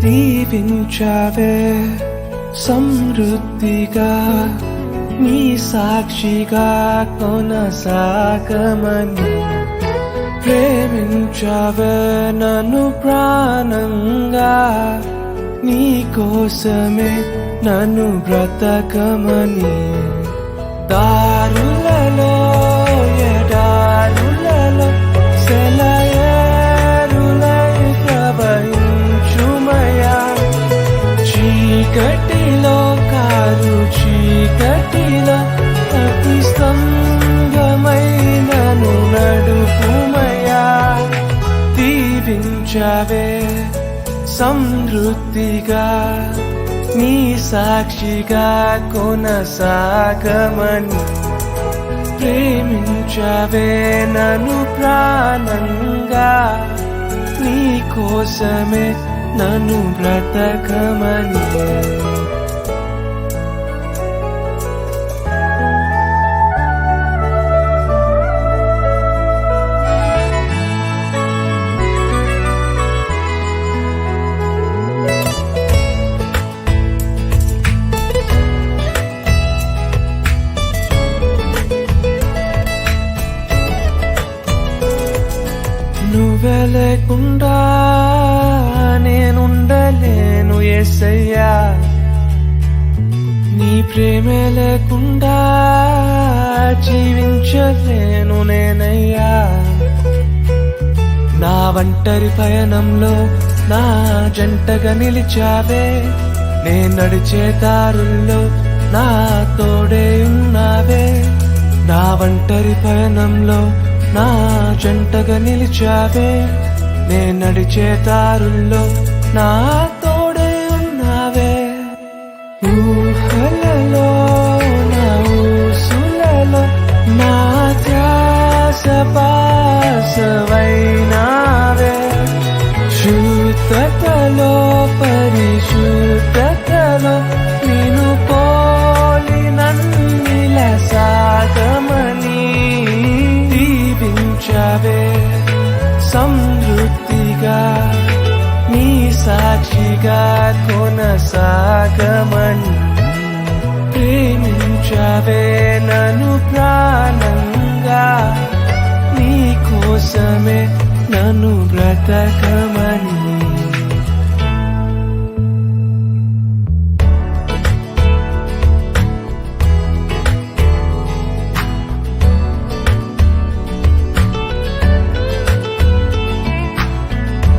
దీవించావే సమృద్ధిగా నీ సాక్షిగా కొనసాగమని ప్రేమించావే నన్ను ప్రాణంగా నీ కోసమే నన్ను బ్రతకమని దారులలో ఎడారులలో సెలయేరులై ప్రవహించుమయా చీకటిలో కారు చీకటిలో అతి స్తంభమై నన్ను నడుపుమయా దీవించావే సమృద్ధిగా నీ సాక్షిగా కొనసాగమని ప్రేమించావే నన్ను ప్రాణంగా నీ కోసమే నన్ను బ్రతకమని నువ్వే లేకుండా నేనుండలేను యేసయ్యా నీ ప్రేమే లేకుండా జీవించలేను నేనయ్యా నా ఒంటరి పయనంలో నా జంటగా నిలిచావే నే నడిచే దారుల్లో నా తోడే ఉన్నావే నా ఒంటరి పయనంలో నా జంటగా నిలిచావే నే నడిచే దారుల్లో నా తోడే ఉన్నావే ఊహలలో నా ఊసులలో నా ధ్యాస పాసవైనావే శుద్ధతలో పరిశుద్ధతలో నిన్ను పోలి నన్నిల సాగమని దీవించావే సమృద్ధిగా నీ సాక్షిగా కొనసాగమని ప్రేమించావే నన్ను ప్రాణంగా నీ కోసమే నన్ను బ్రతకమని